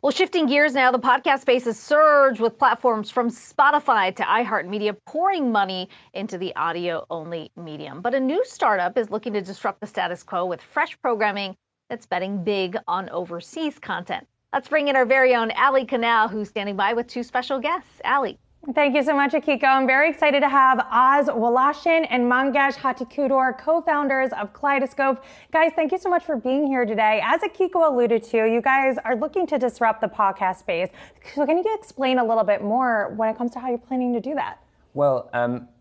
Well, shifting gears now, the podcast space has surged with platforms from Spotify to iHeartMedia pouring money into the audio-only medium. But a new startup is looking to disrupt the status quo with fresh programming that's betting big on overseas content. Let's bring in our very own Allie Canal, who's standing by with two special guests. Allie. Thank you so much, Akiko. I'm very excited to have Woloshyn and Mangesh Hattikudur, co-founders of Kaleidoscope. Guys, thank you so much for being here today. As Akiko alluded to, you guys are looking to disrupt the podcast space. So can you explain a little bit more when it comes to how you're planning to do that? Well,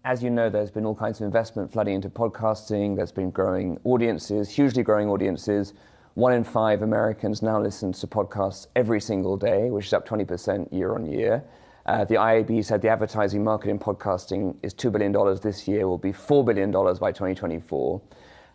as you know, there's been all kinds of investment flooding into podcasting. There's been growing audiences, hugely growing audiences. 1 in 5 Americans now listen to podcasts every single day, which is up 20% year on year. The IAB said the advertising market in podcasting is $2 billion this year, will be $4 billion by 2024.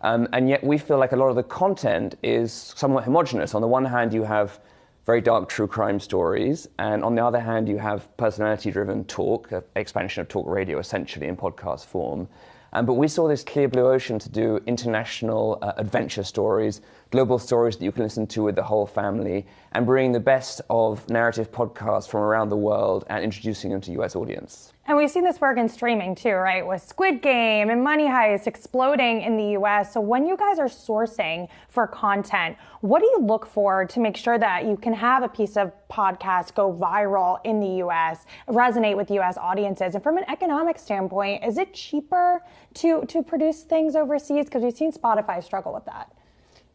And yet we feel like a lot of the content is somewhat homogenous. On the one hand, you have very dark true crime stories, and on the other hand, you have personality-driven talk, expansion of talk radio essentially in podcast form. But we saw this clear blue ocean to do international adventure stories, global stories that you can listen to with the whole family, and bring the best of narrative podcasts from around the world and introducing them to US audience. And we've seen this work in streaming too, right? With Squid Game and Money Heist exploding in the US. So when you guys are sourcing for content, what do you look for to make sure that you can have a piece of podcast go viral in the US, resonate with US audiences? And from an economic standpoint, is it cheaper to produce things overseas? Because we've seen Spotify struggle with that.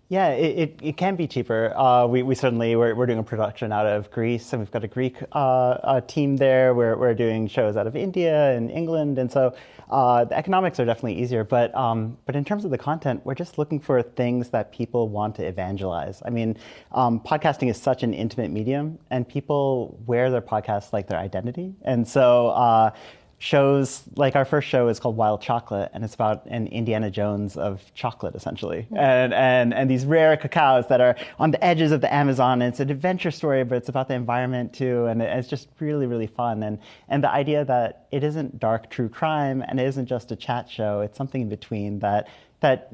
Yeah, it can be cheaper. We certainly, we're doing a production out of Greece, and we've got a Greek team there. We're doing shows out of India and England, and so the economics are definitely easier. But in terms of the content, we're just looking for things that people want to evangelize. I mean, podcasting is such an intimate medium, and people wear their podcasts like their identity. And so shows, like our first show is called Wild Chocolate, and it's about an Indiana Jones of chocolate, essentially. And these rare cacaos that are on the edges of the Amazon. And it's an adventure story, but it's about the environment too. And it's just really, really fun. And the idea that it isn't dark true crime and it isn't just a chat show, it's something in between that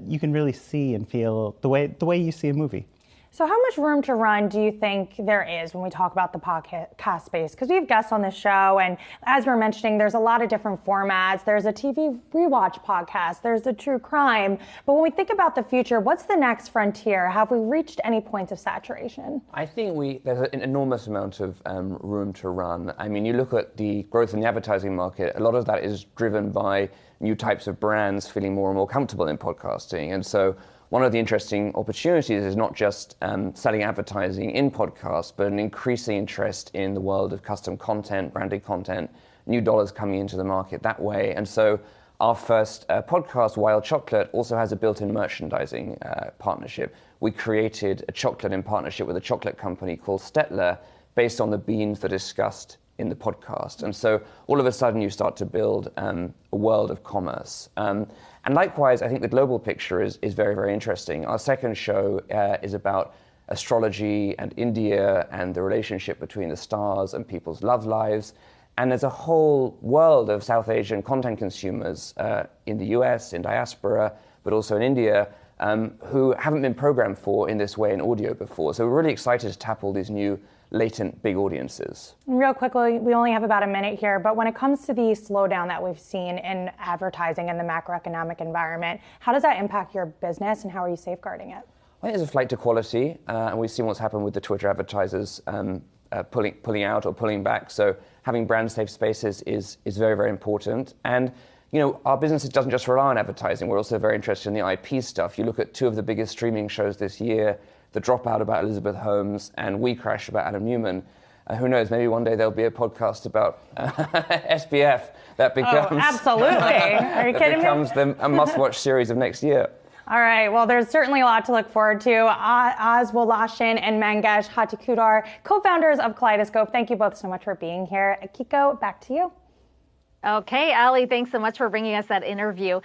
you can really see and feel the way you see a movie. So how much room to run do you think there is when we talk about the podcast space? Because we have guests on the show, and as we're mentioning, there's a lot of different formats. There's a TV rewatch podcast. There's a true crime. But when we think about the future, what's the next frontier? Have we reached any points of saturation? I think there's an enormous amount of room to run. I mean, you look at the growth in the advertising market, a lot of that is driven by new types of brands feeling more and more comfortable in podcasting. And so one of the interesting opportunities is not just selling advertising in podcasts, but an increasing interest in the world of custom content, branded content, new dollars coming into the market that way. And so our first podcast, Wild Chocolate, also has a built-in merchandising partnership. We created a chocolate in partnership with a chocolate company called Stettler based on the beans that are discussed in the podcast. And so all of a sudden you start to build a world of commerce. And likewise, I think the global picture is very, very interesting. Our second show is about astrology and India and the relationship between the stars and people's love lives. And there's a whole world of South Asian content consumers in the US, in diaspora, but also in India, who haven't been programmed for in this way in audio before. So we're really excited to tap all these new latent big audiences. Real quickly, we only have about a minute here, but when it comes to the slowdown that we've seen in advertising and the macroeconomic environment, how does that impact your business and how are you safeguarding it? I think there's a flight to quality, and we've seen what's happened with the Twitter advertisers pulling out or pulling back. So having brand safe spaces is very, very important. And you know, our business doesn't just rely on advertising. We're also very interested in the IP stuff. You look at 2 of the biggest streaming shows this year, The Dropout about Elizabeth Holmes and We Crash about Adam Newman. Who knows, maybe one day there'll be a podcast about SBF that becomes, absolutely. Are you kidding becomes a must-watch series of next year. All right, well, there's certainly a lot to look forward to. Woloshyn and Mangesh Hattikudur, co-founders of Kaleidoscope, thank you both so much for being here. Akiko, back to you. Okay, Allie, thanks so much for bringing us that interview.